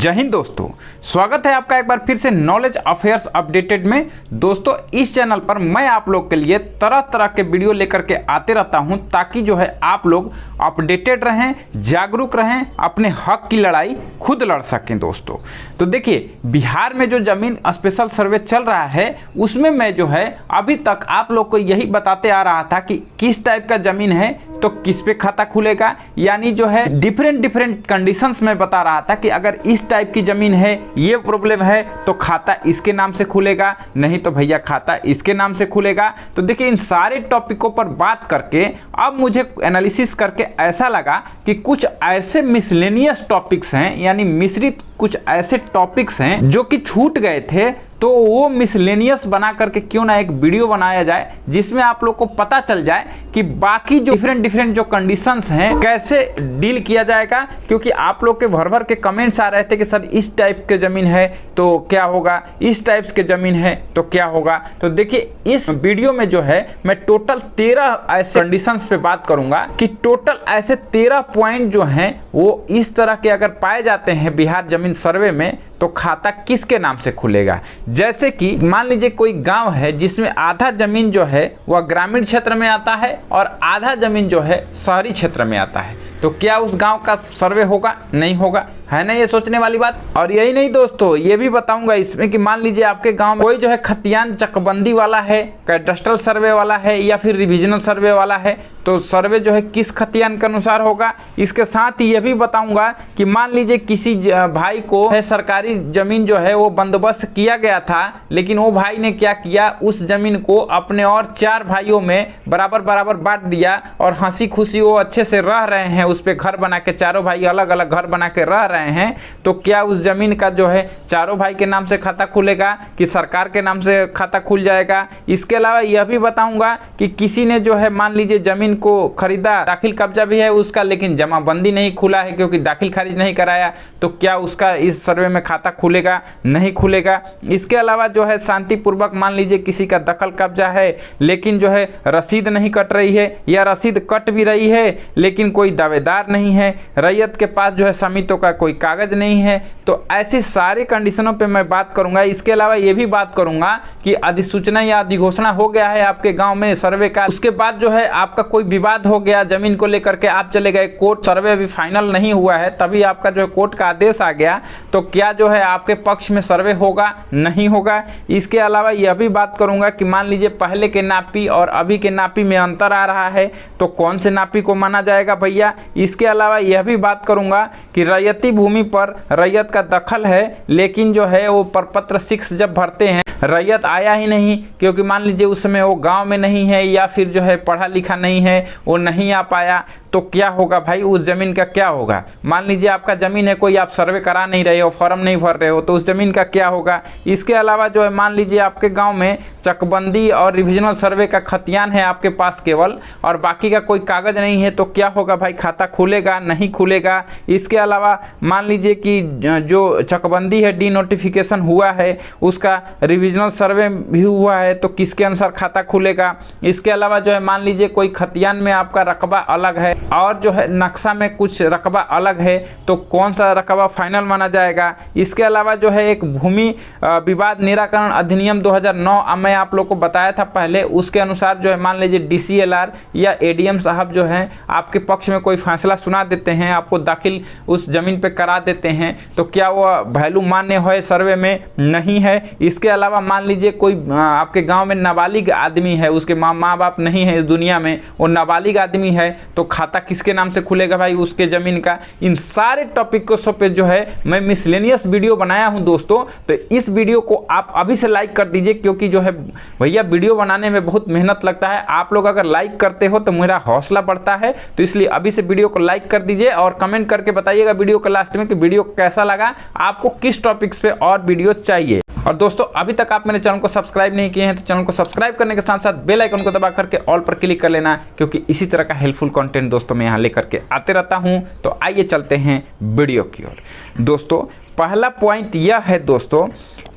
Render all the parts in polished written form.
जय हिंद दोस्तों, स्वागत है आपका एक बार फिर से नॉलेज अफेयर्स अपडेटेड में। दोस्तों, इस चैनल पर मैं आप लोग के लिए तरह तरह के वीडियो लेकर के आते रहता हूं ताकि जो है आप लोग अपडेटेड रहें, जागरूक रहें, अपने हक की लड़ाई खुद लड़ सकें। दोस्तों तो देखिए, बिहार में जो जमीन स्पेशल सर्वे चल रहा है उसमें मैं जो है अभी तक आप लोग को यही बताते आ रहा था कि किस टाइप का जमीन है तो किस पे खाता खुलेगा, यानी जो है डिफरेंट कंडीशंस में बता रहा था कि अगर इस टाइप की जमीन है, ये प्रॉब्लम है तो खाता इसके नाम से खुलेगा, नहीं तो भैया खाता इसके नाम से खुलेगा। तो देखिए, इन सारे टॉपिकों पर बात करके अब मुझे एनालिसिस करके ऐसा लगा कि कुछ ऐसे मिसलेनियस टॉपिक्स हैं, यानी मिश्रित कुछ ऐसे टॉपिक्स हैं जो कि छूट गए थे, तो वो मिसलेनियस बना करके क्यों ना एक वीडियो बनाया जाए जिसमें आप लोग को पता चल जाए कि बाकी जो डिफरेंट जो कंडीशंस हैं कैसे डील किया जाएगा। क्योंकि आप लोग के भर के कमेंट्स आ रहे थे कि सर इस टाइप के जमीन है तो क्या होगा, इस टाइप्स के जमीन है तो क्या होगा। तो देखिए, इस वीडियो में जो है मैं टोटल 13 ऐसे कंडीशंस पे बात करूंगा कि टोटल ऐसे 13 पॉइंट जो हैं वो इस तरह के अगर पाए जाते हैं बिहार जमीन सर्वे में तो खाता किसके नाम से खुलेगा। जैसे कि मान लीजिए कोई गांव है जिसमें आधा जमीन जो है वह ग्रामीण क्षेत्र में आता है और आधा जमीन जो है शहरी क्षेत्र में आता है, तो क्या उस गांव का सर्वे होगा? नहीं होगा, है ना, ये सोचने वाली बात। और यही नहीं दोस्तों, ये भी बताऊंगा इसमें कि मान लीजिए आपके गांव में कोई जो है खतियान चकबंदी वाला है, कैडस्ट्रल सर्वे वाला है या फिर रिविजनल सर्वे वाला है, तो सर्वे जो है किस खतियान के अनुसार होगा। इसके साथ ही ये भी बताऊंगा कि मान लीजिए किसी भाई को है सरकारी जमीन जो है वो बंदोबस्त किया गया था, लेकिन वो भाई ने क्या किया, उस जमीन को अपने और 4 भाइयों में बराबर बांट दिया और हंसी खुशी वो अच्छे से रह रहे हैं, उस पे घर बना के, चारों भाई अलग अलग घर बना के रह रहे हैं। तो क्या उस जमीन का जो है चारों भाई के नाम से खाता खुलेगा कि सरकार के नाम से खाता खुल जाएगा। इसके अलावा यह भी बताऊंगा कि किसी ने जो है मान लीजिए जमीन को खरीदा, दाखिल कब्जा भी है उसका, लेकिन जमाबंदी नहीं खुला है क्योंकि दाखिल खारिज नहीं कराया, तो क्या उसका इस सर्वे में खाता खुलेगा? नहीं खुलेगा। इसके अलावा जो है शांतिपूर्वक मान लीजिए किसी का दखल कब्जा है लेकिन जो है रसीद नहीं कट रही है या रसीद कट भी रही है लेकिन कोई दावेदार नहीं है, रैयत के पास जो है समितियों का कोई कागज नहीं है, तो ऐसी सारी कंडीशनों पे मैं बात करूंगा। इसके अलावा ये भी बात करूंगा कि अधिसूचना या अधिघोषणा हो गया है आपके गांव में सर्वे का, उसके बाद जो है आपका कोई विवाद हो गया जमीन को लेकर के, आप चले गए कोर्ट, सर्वे अभी फाइनल नहीं हुआ है, तभी आपका जो है कोर्ट का आदेश आ गया, तो क्या जो है आपके पक्ष में सर्वे होगा? नहीं होगा। इसके अलावा यह भी बात करूंगा कि मान लीजिए पहले के नापी और अभी के नापी में अंतर आ रहा है, तो कौन से नापी को माना जाएगा भैया। इसके अलावा यह भी बात करूंगा कि रैयती भूमि पर रैयत का दखल है, लेकिन जो है वो प्रपत्र 6 जब भरते हैं रैयत आया ही नहीं, क्योंकि मान लीजिए उस समय वो गांव में नहीं है या फिर जो है पढ़ा लिखा नहीं है, वो नहीं आ पाया, तो क्या होगा भाई, उस जमीन का क्या होगा। मान लीजिए आपका जमीन है, कोई आप सर्वे करा नहीं रहे हो, फॉर्म नहीं भर रहे हो, तो उस जमीन का क्या होगा। इसके अलावा जो है मान लीजिए आपके गांव में चकबंदी और रिविजनल सर्वे का खतियान है आपके पास केवल, और बाकी का कोई कागज नहीं है, तो क्या होगा भाई, खाता खुलेगा? नहीं खुलेगा। इसके अलावा मान लीजिए कि जो चकबंदी है डी नोटिफिकेशन हुआ है, उसका रिविजनल सर्वे भी हुआ है, तो किसके अनुसार खाता खुलेगा। इसके अलावा जो है मान लीजिए कोई खतियान में आपका रकबा अलग है और जो है नक्शा में कुछ रकबा अलग है, तो कौन सा रकबा फाइनल माना जाएगा। इसके अलावा जो है एक भूमि विवाद निराकरण अधिनियम 2009 मैं आप लोग को बताया था पहले, उसके अनुसार जो है मान लीजिए DCLR या ADM साहब जो हैं आपके पक्ष में कोई फैसला सुना देते हैं, आपको दाखिल उस जमीन पे करा देते हैं, तो क्या वो वैल्यू मान्य है सर्वे में? नहीं है। इसके अलावा मान लीजिए कोई आपके गांव में नाबालिग आदमी है, उसके माँ बाप नहीं है इस दुनिया में, वो नाबालिग आदमी है, तो खाता किसके नाम से खुलेगा भाई उसके जमीन का। इन सारे टॉपिकों पे जो है मैं मिसलेनियस वीडियो बनाया हूं दोस्तों, तो इस वीडियो को आप अभी से लाइक कर दीजिए, क्योंकि जो है भैया वीडियो बनाने में बहुत मेहनत लगता है, आप लोग अगर लाइक करते हो तो मेरा हौसला बढ़ता है, तो इसलिए अभी से वीडियो को लाइक कर दीजिए और कमेंट करके बताइएगा वीडियो के लास्ट में कि वीडियो कैसा लगा, आपको किस टॉपिक्स पे और वीडियो चाहिए। और दोस्तों, अभी तक आप मेरे चैनल को सब्सक्राइब नहीं किए हैं तो चैनल को सब्सक्राइब करने के साथ साथ बेल आइकन को दबा करके ऑल पर क्लिक कर लेना, क्योंकि इसी तरह का हेल्पफुल कंटेंट दोस्तों मैं यहाँ लेकर के आते रहता हूँ। तो आइए चलते हैं वीडियो की ओर। दोस्तों, पहला पॉइंट यह है दोस्तों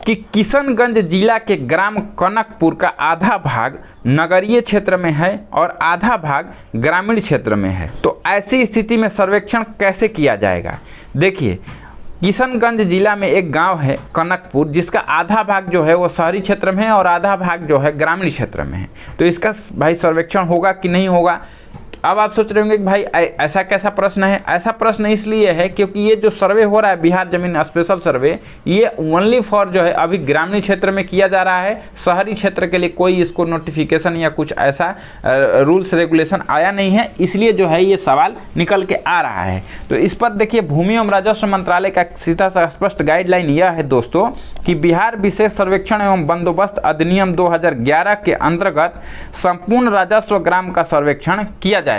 कि किशनगंज जिला के ग्राम कनकपुर का आधा भाग नगरीय क्षेत्र में है और आधा भाग ग्रामीण क्षेत्र में है, तो ऐसी स्थिति में सर्वेक्षण कैसे किया जाएगा। देखिए, किशनगंज जिला में एक गांव है कनकपुर, जिसका आधा भाग जो है वो शहरी क्षेत्र में है और आधा भाग जो है ग्रामीण क्षेत्र में है। तो इसका भाई सर्वेक्षण होगा कि नहीं होगा। अब आप सोच रहे होंगे कि भाई ऐसा कैसा प्रश्न है। ऐसा प्रश्न इसलिए है क्योंकि ये जो सर्वे हो रहा है बिहार जमीन स्पेशल सर्वे, ये ओनली फॉर जो है अभी ग्रामीण क्षेत्र में किया जा रहा है। शहरी क्षेत्र के लिए कोई इसको नोटिफिकेशन या कुछ ऐसा रूल्स रेगुलेशन आया नहीं है, इसलिए जो है ये सवाल निकल के आ रहा है। तो इस पर देखिए भूमि एवं राजस्व मंत्रालय का सीधा सा स्पष्ट गाइडलाइन यह है दोस्तों कि बिहार विशेष सर्वेक्षण एवं बंदोबस्त अधिनियम 2011 के अंतर्गत संपूर्ण राजस्व ग्राम का सर्वेक्षण किया जाएगा।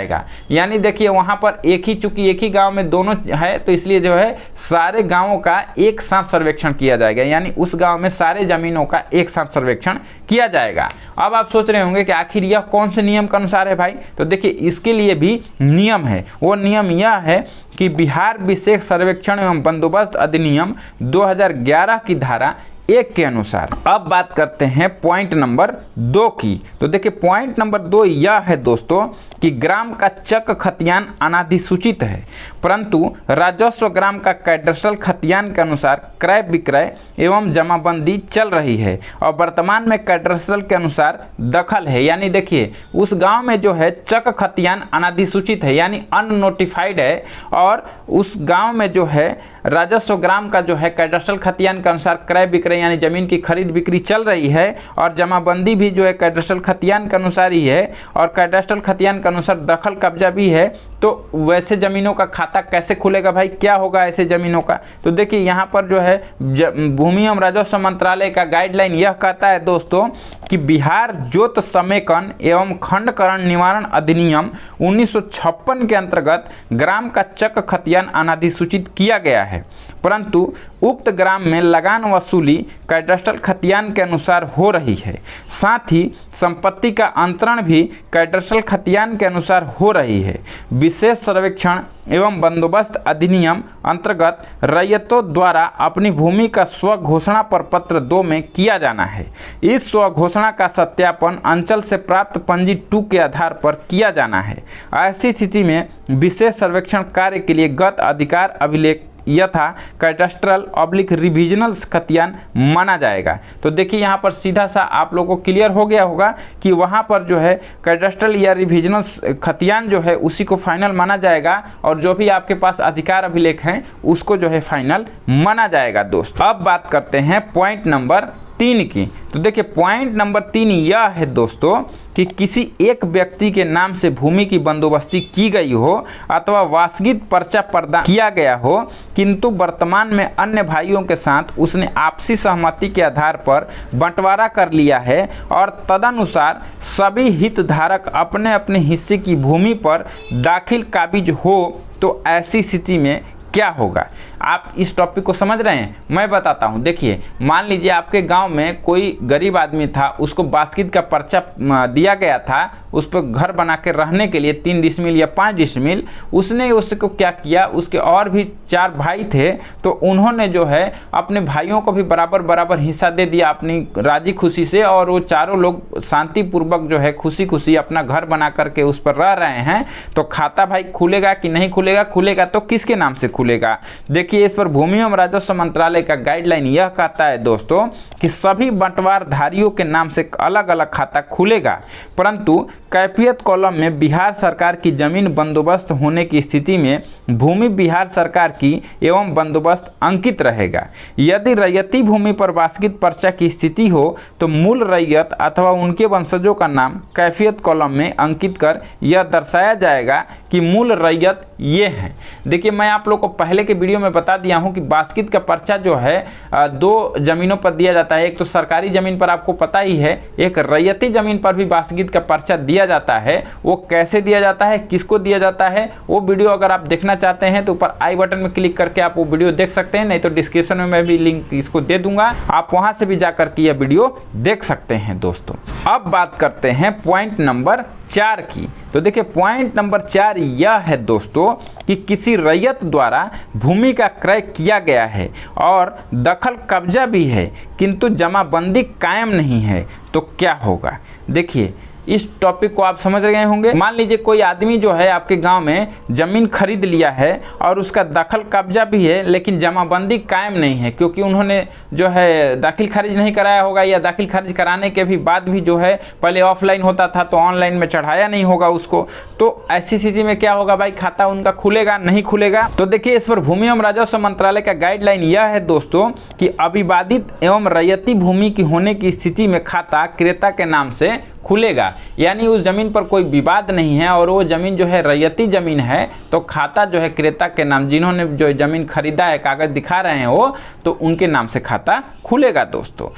यानी देखिए वहां पर चूंकि एक ही गांव में दोनों है, तो इसलिए जो है सारे गांवों का एक साथ सर्वेक्षण किया जाएगा, यानी उस गांव में सारे जमीनों का एक साथ सर्वेक्षण किया जाएगा। अब आप सोच रहे होंगे कि आखिर यह कौन से नियम के अनुसार है भाई। तो देखिए इसके लिए भी नियम है। वो नियम यह है कि बिहार विशेष सर्वेक्षण एवं बंदोबस्त अधिनियम 2011 की धारा 1 के अनुसार। अब बात करते हैं पॉइंट नंबर 2 की। तो देखिए पॉइंट नंबर 2 यह है दोस्तों कि ग्राम का चक खतियान अनाधिसूचित है, परंतु राजस्व ग्राम का कैडस्ट्रल खतियान के अनुसार क्रय विक्रय एवं जमाबंदी चल रही है और वर्तमान में कैडस्ट्रल के अनुसार दखल है। यानी देखिए उस गांव में जो है चक खतियान अनाधिसूचित है, यानी अननोटिफाइड है, और उस गांव में जो है राजस्व ग्राम का जो है कैडस्ट्रल खतियान के अनुसार क्रय विक्रय यानी जमीन की खरीद बिक्री चल रही है और जमाबंदी भी जो है कैडस्ट्रल खतियान के अनुसार ही है और कैडस्ट्रल खतियान के अनुसार दखल कब्जा भी है। तो वैसे जमीनों का खाता कैसे खुलेगा भाई, क्या होगा ऐसे जमीनों का। तो देखिए यहाँ पर जो है भूमि एवं राजस्व मंत्रालय का गाइडलाइन यह कहता है दोस्तों कि बिहार जोत समेकन एवं खंडकरण निवारण अधिनियम 1956 के अंतर्गत ग्राम का चक खतियान अनाधिसूचित किया गया है, परंतु उक्त ग्राम में लगान वसूली कैडस्ट्रल खतियान के अनुसार हो रही है। साथ ही संपत्ति का अंतरण भी कैडस्ट्रल खतियान के अनुसार हो रही है। विशेष सर्वेक्षण एवं बंदोबस्त अधिनियम अंतर्गत रैयतों द्वारा अपनी भूमि का स्व घोषणा प्रपत्र 2 में किया जाना है। इस स्व घोषणा का सत्यापन अंचल से प्राप्त पंजी 2 के आधार पर किया जाना है। ऐसी स्थिति में विशेष सर्वेक्षण कार्य के लिए गत अधिकार अभिलेख यथा कैडस्ट्रल रिविजनल खतियान माना जाएगा। तो देखिए यहाँ पर सीधा सा आप लोगों को क्लियर हो गया होगा कि वहाँ पर जो है कैडस्ट्रल या रिविजनल खतियान जो है उसी को फाइनल माना जाएगा और जो भी आपके पास अधिकार अभिलेख हैं उसको जो है फाइनल माना जाएगा दोस्त। अब बात करते हैं पॉइंट नंबर 3 की। तो देखिए पॉइंट नंबर 3 यह है दोस्तों कि किसी एक व्यक्ति के नाम से भूमि की बंदोबस्ती की गई हो अथवा वासगित पर्चा प्रदान किया गया हो, किंतु वर्तमान में अन्य भाइयों के साथ उसने आपसी सहमति के आधार पर बंटवारा कर लिया है और तदनुसार सभी हितधारक अपने अपने हिस्से की भूमि पर दाखिल काबिज हो, तो ऐसी स्थिति में क्या होगा। आप इस टॉपिक को समझ रहे हैं, मैं बताता हूं। देखिए मान लीजिए आपके गांव में कोई गरीब आदमी था, उसको बास्किट का पर्चा दिया गया था उस पर घर बना के रहने के लिए 3 डिसमिल या 5 डिसमिल। उसने उसको क्या किया, उसके और भी 4 भाई थे, तो उन्होंने जो है अपने भाइयों को भी बराबर बराबर हिस्सा दे दिया अपनी राजी खुशी से, और वो चारों लोग शांतिपूर्वक जो है खुशी खुशी अपना घर बना करके उस पर रह रहे हैं। तो खाता भाई खुलेगा कि नहीं खुलेगा, खुलेगा तो किसके नाम से खुलेगा। देखिए इस पर भूमि एवं राजस्व मंत्रालय का गाइडलाइन यह कहता है दोस्तों कि सभी बंटवारधारियों के नाम से अलग अलग खाता खुलेगा, परंतु कैफियत कॉलम में बिहार सरकार की जमीन बंदोबस्त होने की स्थिति में भूमि बिहार सरकार की एवं बंदोबस्त अंकित रहेगा। यदि रैयती भूमि पर वासगित पर्चा की स्थिति हो तो मूल रैयत अथवा उनके वंशजों का नाम कैफियत कॉलम में अंकित कर यह दर्शाया जाएगा कि मूल रैयत ये हैं। देखिए मैं आप लोग को पहले के वीडियो में बता दिया हूं कि वासगित का पर्चा जो है 2 जमीनों पर दिया जाता है। एक तो सरकारी जमीन पर आपको पता ही है, एक रैयती जमीन पर भी वासगित का पर्चा दिया जाता है। वो कैसे दिया जाता है, किसको दिया जाता है, वो वीडियो अगर आप देखना चाहते हैं तो ऊपर आई बटन में क्लिक करके आप वो वीडियो देख सकते हैं, नहीं तो डिस्क्रिप्शन में मैं भी लिंक इसको दे दूंगा, आप वहां से भी जाकर के यह वीडियो देख सकते हैं दोस्तों। अब बात करते हैं पॉइंट नंबर 4 की। तो देखिए पॉइंट नंबर 4 यह है दोस्तों कि किसी रैयत द्वारा भूमि का क्रय किया गया है और दखल कब्जा भी है, किंतु जमाबंदी कायम नहीं है, तो क्या होगा। देखिए इस टॉपिक को आप समझ गए होंगे। मान लीजिए कोई आदमी जो है आपके गांव में जमीन खरीद लिया है और उसका दखल कब्जा भी है, लेकिन जमाबंदी कायम नहीं है, क्योंकि उन्होंने जो है दाखिल खारिज नहीं कराया होगा, या दाखिल खारिज कराने के भी बाद भी जो है पहले ऑफलाइन होता था तो ऑनलाइन में चढ़ाया नहीं होगा उसको। तो ऐसी स्थिति में क्या होगा भाई, खाता उनका खुलेगा नहीं खुलेगा। तो देखिए इस पर भूमि एवं राजस्व मंत्रालय का गाइडलाइन यह है दोस्तों कि अविवादित एवं रैयती भूमि की होने की स्थिति में खाता क्रेता के नाम से खुलेगा। यानी उस जमीन पर कोई विवाद नहीं है और वो जमीन जो है रैयती जमीन है, तो खाता जो है क्रेता के नाम, जिन्होंने जो जमीन खरीदा है, कागज दिखा रहे हैं वो, तो उनके नाम से खाता खुलेगा दोस्तों।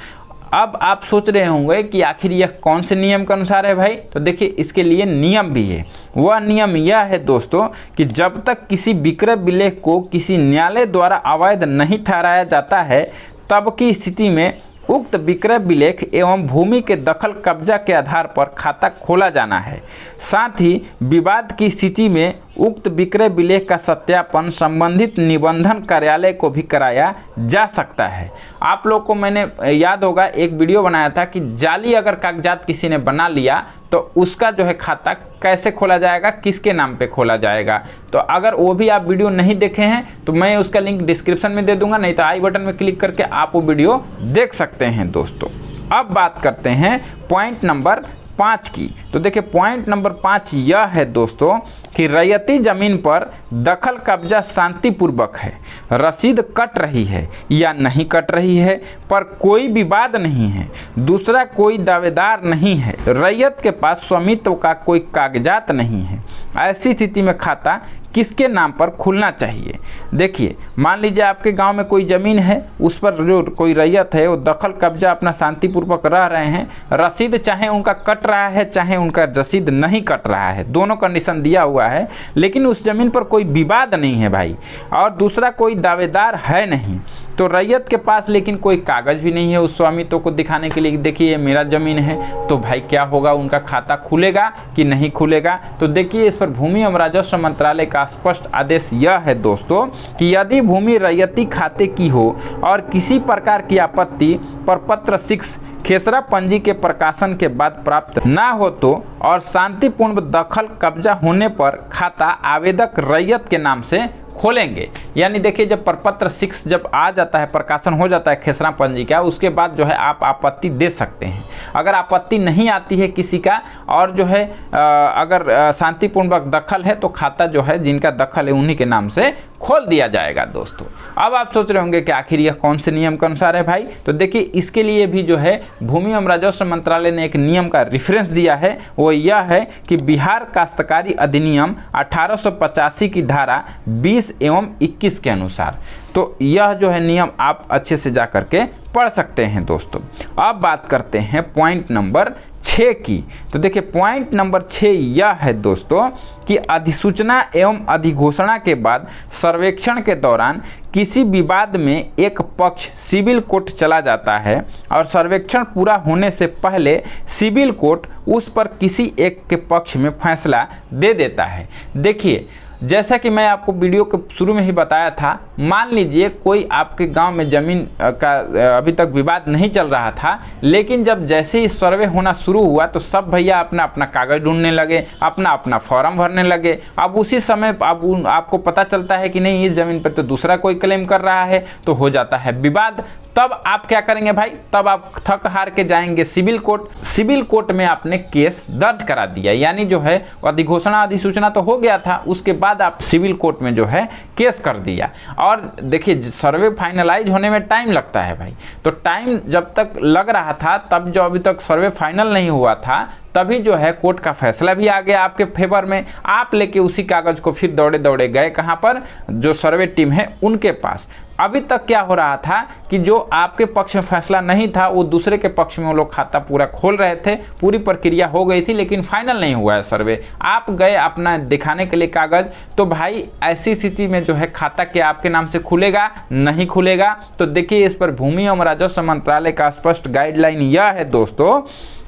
अब आप सोच रहे होंगे कि आखिर यह कौन से नियम के अनुसार है भाई, तो देखिए इसके लिए नियम भी है। वह नियम यह है दोस्तों कि जब तक किसी विक्रय विलेख को किसी न्यायालय द्वारा अवैध नहीं ठहराया जाता है, तब की स्थिति में उक्त विक्रय विलेख एवं भूमि के दखल कब्जा के आधार पर खाता खोला जाना है। साथ ही विवाद की स्थिति में उक्त विक्रय विलेख का सत्यापन संबंधित निबंधन कार्यालय को भी कराया जा सकता है। आप लोग को मैंने याद होगा एक वीडियो बनाया था कि जाली अगर कागजात किसी ने बना लिया तो उसका जो है खाता कैसे खोला जाएगा, किसके नाम पे खोला जाएगा। तो अगर वो भी आप वीडियो नहीं देखे हैं तो मैं उसका लिंक डिस्क्रिप्शन में दे दूंगा, नहीं तो आई बटन में क्लिक करके आप वो वीडियो देख सकते हैं दोस्तों। अब बात करते हैं पॉइंट नंबर 5 की। तो देखिए पॉइंट नंबर 5 यह है दोस्तों कि रैयती जमीन पर दखल कब्जा शांतिपूर्वक है, रसीद कट रही है या नहीं कट रही है, पर कोई विवाद नहीं है, दूसरा कोई दावेदार नहीं है, रैयत के पास स्वामित्व का कोई कागजात नहीं है, ऐसी स्थिति में खाता किसके नाम पर खुलना चाहिए। देखिए मान लीजिए आपके गांव में कोई ज़मीन है, उस पर जो कोई रैयत है वो दखल कब्जा अपना शांतिपूर्वक रह रहे हैं, रसीद चाहे उनका कट रहा है चाहे उनका रसीद नहीं कट रहा है, दोनों कंडीशन दिया हुआ है, लेकिन उस ज़मीन पर कोई विवाद नहीं है भाई, और दूसरा कोई दावेदार है नहीं, तो रैयत के पास लेकिन कोई कागज़ भी नहीं है उस स्वामित्व को दिखाने के लिए, देखिए ये मेरा ज़मीन है, तो भाई क्या होगा, उनका खाता खुलेगा कि नहीं खुलेगा। तो देखिए इस पर भूमि एवं राजस्व मंत्रालय का स्पष्ट आदेश यह है दोस्तों कि यदि भूमि रैयती खाते की हो और किसी प्रकार की आपत्ति प्रपत्र 6 खेसरा पंजी के प्रकाशन के बाद प्राप्त ना हो तो और शांतिपूर्ण दखल कब्जा होने पर खाता आवेदक रैयत के नाम से खोलेंगे। यानी देखिए जब प्रपत्र 6 जब आ जाता है, प्रकाशन हो जाता है खेसरा पंजी का, उसके बाद जो है आप आपत्ति दे सकते हैं। अगर आपत्ति नहीं आती है किसी का और जो है अगर शांतिपूर्ण दखल है तो खाता जो है जिनका दखल है उन्हीं के नाम से खोल दिया जाएगा दोस्तों। अब आप सोच रहे होंगे कि आखिर यह कौन से नियम के अनुसार है भाई, तो देखिए इसके लिए भी जो है भूमि एवं राजस्व मंत्रालय ने एक नियम का रेफरेंस दिया है, वो यह है कि बिहार काश्तकारी अधिनियम 1885 की धारा 20 एवं 21 के अनुसार। तो यह जो है नियम आप अच्छे से जा करके पढ़ सकते हैं दोस्तों। अब बात करते हैं पॉइंट नंबर 6 की। तो देखिए पॉइंट नंबर 6 यह है दोस्तों कि अधिसूचना एवं अधिघोषणा के बाद सर्वेक्षण के दौरान किसी विवाद में एक पक्ष सिविल कोर्ट चला जाता है और सर्वेक्षण पूरा होने से पहले सिविल कोर्ट उस पर किसी एक के पक्ष में फैसला दे देता है। देखिए जैसा कि मैं आपको वीडियो के शुरू में ही बताया था, मान लीजिए कोई आपके गांव में ज़मीन का अभी तक विवाद नहीं चल रहा था, लेकिन जब जैसे ही सर्वे होना शुरू हुआ तो सब भैया अपना अपना कागज़ ढूंढने लगे, अपना अपना फॉर्म भरने लगे। अब उसी समय अब आपको पता चलता है कि नहीं इस ज़मीन पर तो दूसरा कोई क्लेम कर रहा है, तो हो जाता है विवाद। तब आप क्या करेंगे भाई, तब आप थक हार के जाएंगे सिविल कोर्ट। सिविल कोर्ट में आपने केस दर्ज करा दिया, यानी जो है अधिघोषणा अधिसूचना तो हो गया था, उसके बाद आप सिविल कोर्ट में जो है केस कर दिया। और देखिए सर्वे फाइनलाइज होने में टाइम लगता है भाई, तो टाइम जब तक लग रहा था तब जो अभी तक सर्वे फाइनल नहीं हुआ था तभी जो है कोर्ट का फैसला भी आ गया आपके फेवर में। आप लेके उसी कागज को फिर दौड़े दौड़े गए कहाँ पर, जो सर्वे टीम है उनके पास। अभी तक क्या हो रहा था कि जो आपके पक्ष में फैसला नहीं था वो दूसरे के पक्ष में वो लोग खाता पूरा खोल रहे थे, पूरी प्रक्रिया हो गई थी लेकिन फाइनल नहीं हुआ है सर्वे। आप गए अपना दिखाने के लिए कागज, तो भाई ऐसी स्थिति में जो है खाता क्या आपके नाम से खुलेगा नहीं खुलेगा। तो देखिए इस पर भूमि एवं राजस्व मंत्रालय का स्पष्ट गाइडलाइन यह है दोस्तों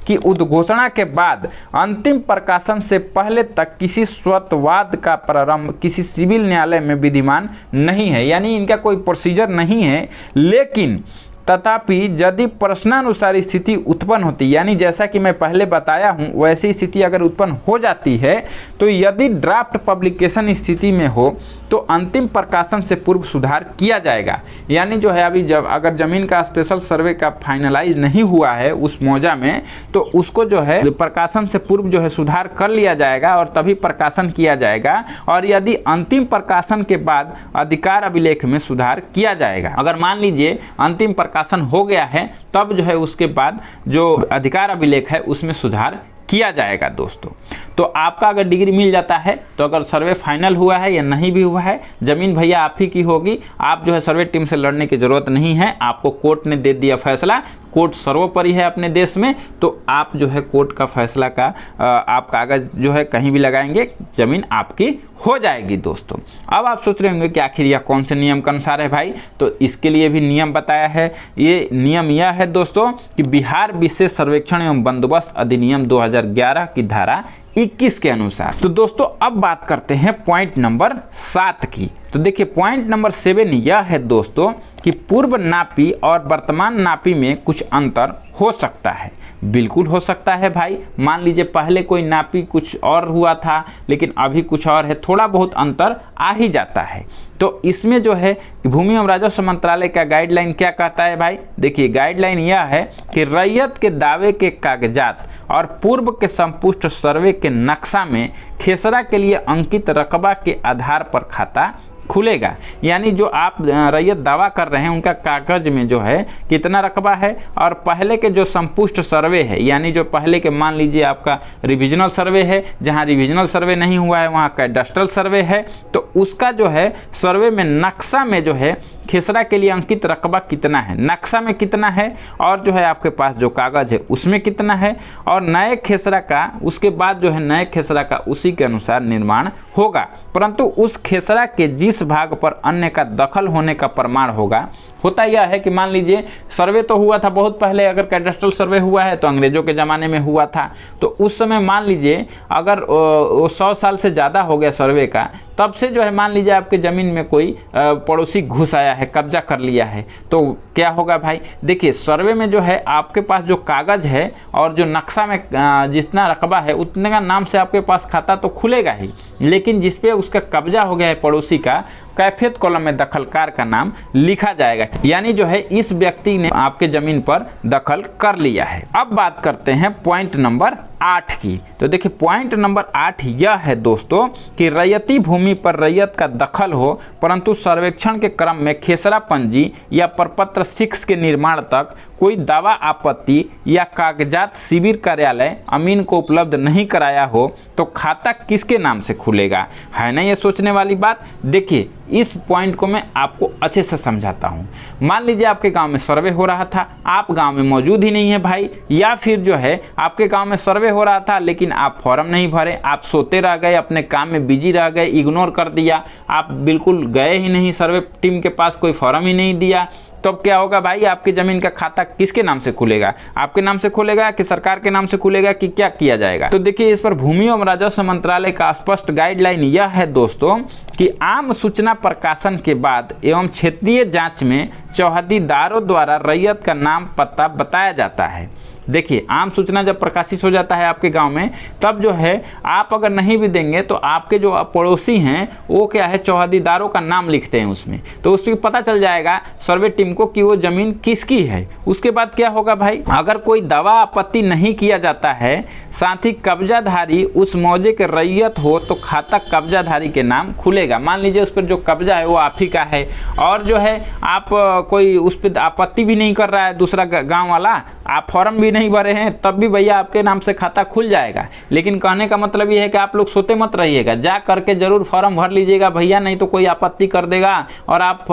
कि उद्घोषणा के बाद अंतिम प्रकाशन से पहले तक किसी स्वतवाद का प्रारंभ किसी सिविल न्यायालय में विधिमान नहीं है, यानी इनका कोई प्रोसीजर नहीं है। लेकिन तथापि यदि प्रश्नानुसार स्थिति उत्पन्न होती, यानी जैसा कि मैं पहले बताया हूं वैसी स्थिति अगर उत्पन्न हो जाती है तो यदि ड्राफ्ट पब्लिकेशन स्थिति में हो तो अंतिम प्रकाशन से पूर्व सुधार किया जाएगा। यानी जो है अभी जब अगर जमीन का स्पेशल सर्वे का फाइनलाइज नहीं हुआ है उस मौजा में, तो उसको जो है प्रकाशन से पूर्व जो है सुधार कर लिया जाएगा और तभी प्रकाशन किया जाएगा। और यदि अंतिम प्रकाशन के बाद अधिकार अभिलेख में सुधार किया जाएगा। अगर मान लीजिए अंतिम प्रकाशन हो गया है तब जो है उसके बाद जो अधिकार अभिलेख है उसमें सुधार किया जाएगा दोस्तों। तो आपका अगर डिग्री मिल जाता है तो अगर सर्वे फाइनल हुआ है या नहीं भी हुआ है, जमीन भैया आप ही की होगी। आप जो है सर्वे टीम से लड़ने की जरूरत नहीं है, आपको कोर्ट ने दे दिया फैसला। कोर्ट सर्वोपरि है अपने देश में, तो आप जो है कोर्ट का फैसला का आप कागज जो है कहीं भी लगाएंगे, जमीन आपकी हो जाएगी दोस्तों। अब आप सोच रहे होंगे कि आखिर यह कौन से नियम के अनुसार है भाई, तो इसके लिए भी नियम बताया है। ये नियम यह है दोस्तों कि बिहार विशेष सर्वेक्षण एवं बंदोबस्त अधिनियम 2011 की धारा 21 के अनुसार। तो दोस्तों अब बात करते हैं पॉइंट नंबर 7 की। तो देखिए पॉइंट नंबर 7 यह है दोस्तों कि पूर्व नापी और वर्तमान नापी में कुछ अंतर हो सकता है। बिल्कुल हो सकता है भाई। मान लीजिए पहले कोई नापी कुछ और हुआ था लेकिन अभी कुछ और है, थोड़ा बहुत अंतर आ ही जाता है। तो इसमें जो है भूमि एवं राजस्व मंत्रालय का गाइडलाइन क्या कहता है भाई, देखिए गाइडलाइन यह है कि रैयत के दावे के कागजात और पूर्व के संपुष्ट सर्वे के नक्शा में खेसरा के लिए अंकित रकबा के आधार पर खाता खुलेगा। यानी जो आप रैयत दावा कर रहे हैं उनका कागज में जो है कितना रकबा है और पहले के जो संपुष्ट सर्वे है, यानी जो पहले के मान लीजिए आपका रिविजनल सर्वे है, जहां रिविजनल सर्वे नहीं हुआ है वहां कैडस्ट्रल सर्वे है, तो उसका जो है सर्वे में नक्शा में जो है खेसरा के लिए अंकित रकबा कितना है, नक्शा में कितना है और जो है आपके पास जो कागज है उसमें कितना है, और नए खेसरा का उसके बाद जो है नए खेसरा का उसी के अनुसार निर्माण होगा। परंतु उस खेसरा के जिस भाग पर अन्य का दखल होने का प्रमाण होगा, होता यह है कि मान लीजिए सर्वे तो हुआ था बहुत पहले, अगर कैडस्ट्रल सर्वे हुआ है तो अंग्रेजों के ज़माने में हुआ था, तो उस समय मान लीजिए अगर 100 साल से ज़्यादा हो गया सर्वे का, तब से जो है मान लीजिए आपके ज़मीन में कोई पड़ोसी घुस आया है, कब्जा कर लिया है, तो क्या होगा भाई, देखिए सर्वे में जो है आपके पास जो कागज़ है और जो नक्शा में जितना रकबा है उतने का नाम से आपके पास खाता तो खुलेगा ही, लेकिन जिसपे उसका कब्जा हो गया है पड़ोसी का, कैफियत कॉलम में दखलकार का नाम लिखा जाएगा। यानी जो है इस व्यक्ति ने आपके जमीन पर दखल कर लिया है। अब बात करते हैं पॉइंट नंबर 8 की। तो देखिए पॉइंट नंबर 8 यह है दोस्तों कि रैयती भूमि पर रैयत का दखल हो परंतु सर्वेक्षण के क्रम में खेसरा पंजी या प्रपत्र 6 के निर्माण तक कोई दावा आपत्ति या कागजात शिविर कार्यालय अमीन को उपलब्ध नहीं कराया हो तो खाता किसके नाम से खुलेगा, है ना ये सोचने वाली बात। देखिए इस पॉइंट को मैं आपको अच्छे से समझाता हूँ। मान लीजिए आपके गांव में सर्वे हो रहा था, आप गांव में मौजूद ही नहीं है भाई, या फिर जो है आपके गांव में सर्वे हो रहा था लेकिन आप फॉर्म नहीं भरे, आप सोते रह गए, अपने काम में बिजी रह गए, इग्नोर कर दिया, आप बिल्कुल गए ही नहीं सर्वे टीम के पास, कोई फॉर्म ही नहीं दिया, तो अब क्या होगा भाई, आपकी जमीन का खाता किसके नाम से खुलेगा, आपके नाम से खुलेगा कि सरकार के नाम से खुलेगा कि क्या किया जाएगा। तो देखिए इस पर भूमि एवं राजस्व मंत्रालय का स्पष्ट गाइडलाइन यह है दोस्तों कि आम सूचना प्रकाशन के बाद एवं क्षेत्रीय जांच में चौहदीदारों द्वारा रैयत का नाम पता बताया जाता है। देखिए आम सूचना जब प्रकाशित हो जाता है आपके गांव में, तब जो है आप अगर नहीं भी देंगे तो आपके जो पड़ोसी हैं वो क्या है चौहदीदारों का नाम लिखते हैं उसमें, तो उसमें पता चल जाएगा सर्वे टीम को कि वो जमीन किसकी है। उसके बाद क्या होगा भाई, अगर कोई दावा आपत्ति नहीं किया जाता है, साथ ही कब्जाधारी उस मौजे के रैयत हो तो खाता कब्जाधारी के नाम खुलेगा। मान लीजिए उस पर जो कब्जा है वो आप ही का है और जो है आप कोई उस पर आपत्ति भी नहीं कर रहा है दूसरा गाँव वाला, आप फॉर्म भी नहीं भरे हैं, तब भी भैया आपके नाम से खाता खुल जाएगा। लेकिन कहने का मतलब ये है कि आप लोग सोते मत रहिएगा, जा करके जरूर फॉर्म भर लीजिएगा भैया, नहीं तो कोई आपत्ति कर देगा और आप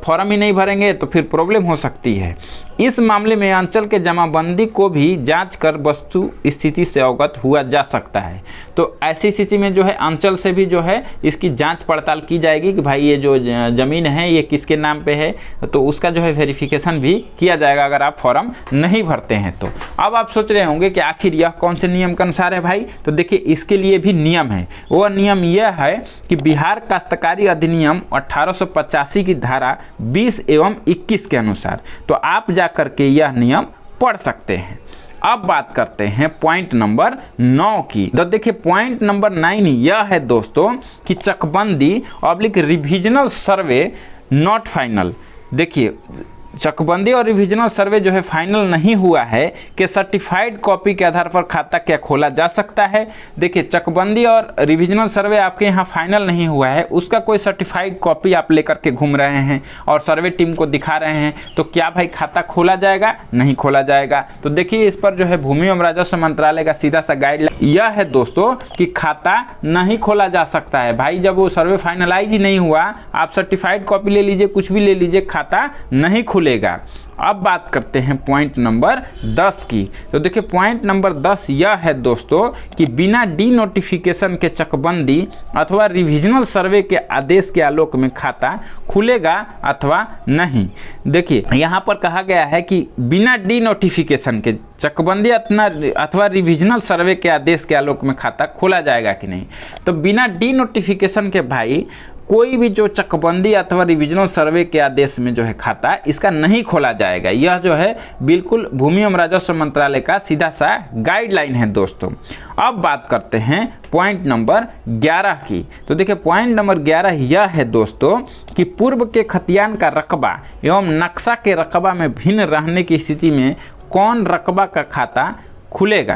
फॉर्म ही नहीं भरेंगे तो फिर प्रॉब्लम हो सकती है। इस मामले में अंचल के जमाबंदी को भी जांच कर वस्तु स्थिति से अवगत हुआ जा सकता है। तो ऐसी स्थिति में जो है अंचल से भी जो है इसकी जांच पड़ताल की जाएगी कि भाई ये जो ज़मीन है ये किसके नाम पे है, तो उसका जो है वेरिफिकेशन भी किया जाएगा अगर आप फॉर्म नहीं भरते करते हैं। तो अब आप सोच रहे होंगे कि आखिर यह कौन से नियम के अनुसार है भाई, तो देखिए इसके लिए भी नियम है। वह नियम यह है कि बिहार काश्तकारी अधिनियम 1885 की धारा 20 एवं 21 के अनुसार, तो आप जाकर के यह नियम पढ़ सकते हैं। अब बात करते हैं पॉइंट नंबर 9 की। तो देखिए पॉइंट नंबर 9 यह है दोस्तों कि चकबंदी oblique revisional survey not final. देखिए चकबंदी और रिविजनल सर्वे जो है फाइनल नहीं हुआ है कि सर्टिफाइड कॉपी के आधार पर खाता क्या खोला जा सकता है। देखिए चकबंदी और रिविजनल सर्वे आपके यहाँ फाइनल नहीं हुआ है, उसका कोई सर्टिफाइड कॉपी आप लेकर के घूम रहे हैं और सर्वे टीम को दिखा रहे हैं, तो क्या भाई खाता खोला जाएगा? नहीं खोला जाएगा। तो देखिए इस पर जो है भूमि एवं राजस्व मंत्रालय का सीधा सा गाइडलाइन यह है दोस्तों कि खाता नहीं खोला जा सकता है। भाई जब वो सर्वे फाइनलाइज ही नहीं हुआ, आप सर्टिफाइड कॉपी ले लीजिए, कुछ भी ले लीजिए, खाता नहीं खुलेगा। अब बात करते हैं पॉइंट नंबर 10 की। तो देखिए पॉइंट नंबर 10 यह है दोस्तों कि बिना डी नोटिफिकेशन के चकबंदी अथवा रिविजनल सर्वे के आदेश के आलोक में खाता खुलेगा अथवा नहीं। देखिए यहाँ पर कहा गया है कि बिना डी नोटिफिकेशन के चकबंदी अथवा रिविजनल सर्वे के आदेश के आलोक में खाता खोला जाएगा कि नहीं। तो बिना डी नोटिफिकेशन के भाई कोई भी जो चकबंदी अथवा रिविजनल सर्वे के आदेश में जो है खाता इसका नहीं खोला जाएगा। यह जो है बिल्कुल भूमि एवं राजस्व मंत्रालय का सीधा सा गाइडलाइन है दोस्तों। अब बात करते हैं पॉइंट नंबर 11 की। तो देखिए पॉइंट नंबर 11 यह है दोस्तों कि पूर्व के खतियान का रकबा एवं नक्शा के रकबा में भिन्न रहने की स्थिति में कौन रकबा का खाता खुलेगा।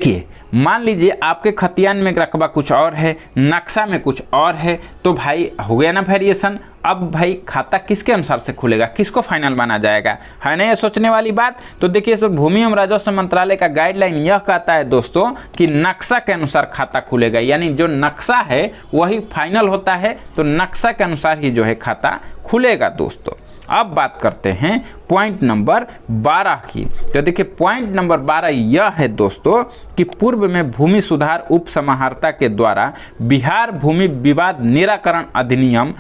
मान लीजिए आपके खतियान में रकबा कुछ और है, नक्शा में कुछ और है, तो भाई हो गया ना वेरिएशन। अब भाई खाता किसके अनुसार से खुलेगा, किसको फाइनल माना जाएगा, है ना ये सोचने वाली बात। तो देखिए सर भूमि एवं राजस्व मंत्रालय का गाइडलाइन यह कहता है दोस्तों कि नक्शा के अनुसार खाता खुलेगा, यानी जो नक्शा है वही फाइनल होता है, तो नक्शा के अनुसार ही जो है खाता खुलेगा दोस्तों। अब बात करते हैं पॉइंट नंबर 12 की। तो देखिए पॉइंट नंबर 12 यह है दोस्तों कि पूर्व में भूमि सुधार उप समाहर्ता के द्वारा बिहार भूमि विवाद निराकरण अधिनियम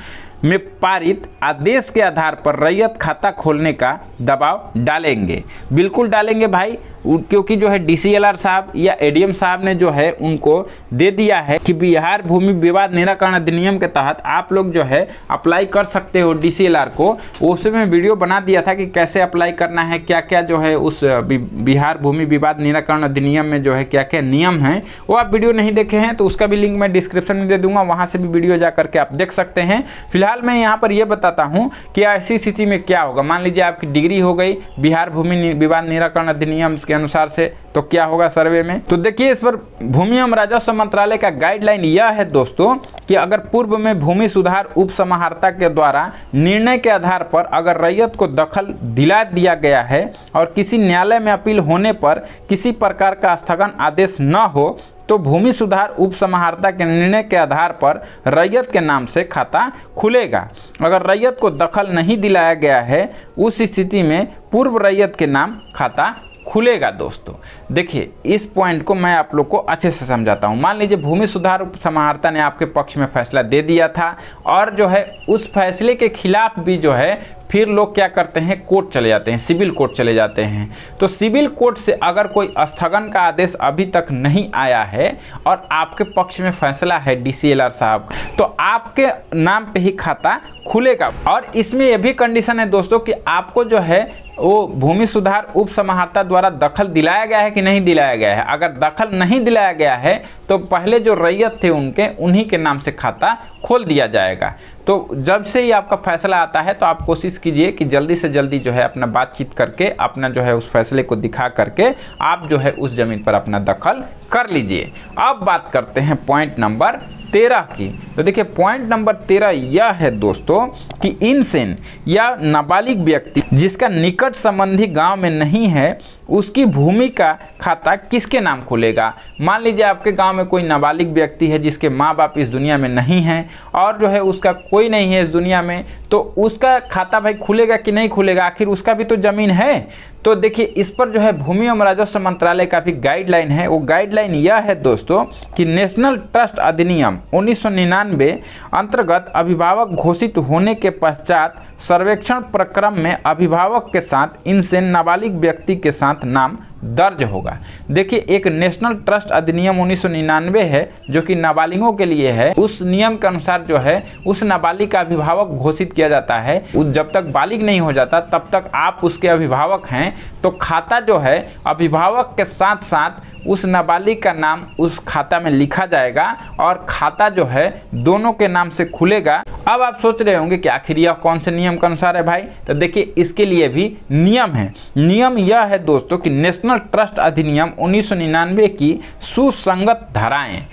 में पारित आदेश के आधार पर रैयत खाता खोलने का दबाव डालेंगे। बिल्कुल डालेंगे भाई, क्योंकि जो है डीसीएलआर साहब या एडीएम साहब ने जो है उनको दे दिया है कि बिहार भूमि विवाद निराकरण अधिनियम के तहत आप लोग जो है अप्लाई कर सकते हो डीसीएलआर को। उसमें वीडियो बना दिया था कि कैसे अप्लाई करना है, क्या क्या जो है उस बिहार भूमि विवाद निराकरण अधिनियम में जो है क्या क्या नियम हैं। वो आप वीडियो नहीं देखे हैं तो उसका भी लिंक मैं डिस्क्रिप्शन में दे दूंगा, वहाँ से भी वीडियो जा करके आप देख सकते हैं। फिलहाल मैं यहाँ पर यह बताता हूँ कि ऐसी स्थिति में क्या होगा। मान लीजिए आपकी डिग्री हो गई बिहार भूमि विवाद निराकरण अधिनियम के अनुसार से, तो क्या होगा सर्वे में। तो देखिए इस पर भूमि एवं राजस्व मंत्रालय का गाइडलाइन यह है दोस्तों कि अगर पूर्व में भूमि सुधार उप समाहर्ता के द्वारा निर्णय के आधार पर अगर रैयत को दखल दिला दिया गया है और किसी न्यायालय में अपील होने पर किसी प्रकार का स्थगन आदेश न हो, तो भूमि सुधार उप समाहर्ता के निर्णय के आधार पर रैयत के नाम से खाता खुलेगा। अगर रैयत को दखल नहीं दिलाया गया है उस स्थिति में पूर्व रैयत के नाम खाता खुलेगा दोस्तों। देखिए इस पॉइंट को मैं आप लोग को अच्छे से समझाता हूँ। मान लीजिए भूमि सुधार उप समाहर्ता ने आपके पक्ष में फैसला दे दिया था और जो है उस फैसले के खिलाफ भी जो है फिर लोग क्या करते हैं, कोर्ट चले जाते हैं, सिविल कोर्ट चले जाते हैं। तो सिविल कोर्ट से अगर कोई स्थगन का आदेश अभी तक नहीं आया है और आपके पक्ष में फैसला है डीसीएलआर साहब, तो आपके नाम पे ही खाता खुलेगा। और इसमें यह भी कंडीशन है दोस्तों कि आपको जो है वो भूमि सुधार उप समाहर्ता द्वारा दखल दिलाया गया है कि नहीं दिलाया गया है। अगर दखल नहीं दिलाया गया है तो पहले जो रैयत थे उन्हीं के नाम से खाता खोल दिया जाएगा। तो जब से ही आपका फैसला आता है तो आप कोशिश कीजिए कि जल्दी से जल्दी जो है अपना बातचीत करके अपना जो है उस फैसले को दिखा करके आप जो है उस जमीन पर अपना दखल कर लीजिए। अब बात करते हैं पॉइंट नंबर 13 की। तो देखिए पॉइंट नंबर 13 यह है दोस्तों कि इनसेन या नाबालिग व्यक्ति जिसका निकट संबंधी गांव में नहीं है उसकी भूमि का खाता किसके नाम खुलेगा। मान लीजिए आपके गांव में कोई नाबालिग व्यक्ति है जिसके माँ बाप इस दुनिया में नहीं हैं और जो है उसका कोई नहीं है इस दुनिया में, तो उसका खाता भाई खुलेगा कि नहीं खुलेगा, आखिर उसका भी तो जमीन है। तो देखिए इस पर जो है भूमि एवं राजस्व मंत्रालय का भी गाइडलाइन है। वो गाइडलाइन यह है दोस्तों कि नेशनल ट्रस्ट अधिनियम 1999 अंतर्गत अभिभावक घोषित होने के पश्चात सर्वेक्षण प्रक्रम में अभिभावक के साथ इनसे नाबालिग व्यक्ति के साथ नाम दर्ज होगा। देखिए, एक नेशनल ट्रस्ट अधिनियम 1999 है जो कि नाबालिगों के लिए है। उस नियम के अनुसार जो है उस नाबालिग का अभिभावक घोषित किया जाता है। जब तक बालिग नहीं हो जाता तब तक आप उसके अभिभावक हैं, तो खाता जो है अभिभावक के साथ साथ उस नाबालिग का नाम उस खाता में लिखा जाएगा और खाता जो है दोनों के नाम से खुलेगा। अब आप सोच रहे होंगे कि आखिर यह कौन से नियम के अनुसार है भाई, तो देखिए इसके लिए भी नियम है। नियम यह है दोस्तों कि नेशनल ट्रस्ट अधिनियम 1999 की सुसंगत धाराएं।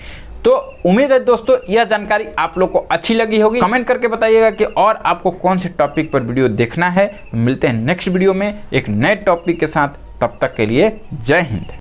तो उम्मीद है दोस्तों यह जानकारी आप लोग को अच्छी लगी होगी। कमेंट करके बताइएगा कि और आपको कौन से टॉपिक पर वीडियो देखना है। मिलते हैं नेक्स्ट वीडियो में एक नए टॉपिक के साथ, तब तक के लिए जय हिंद।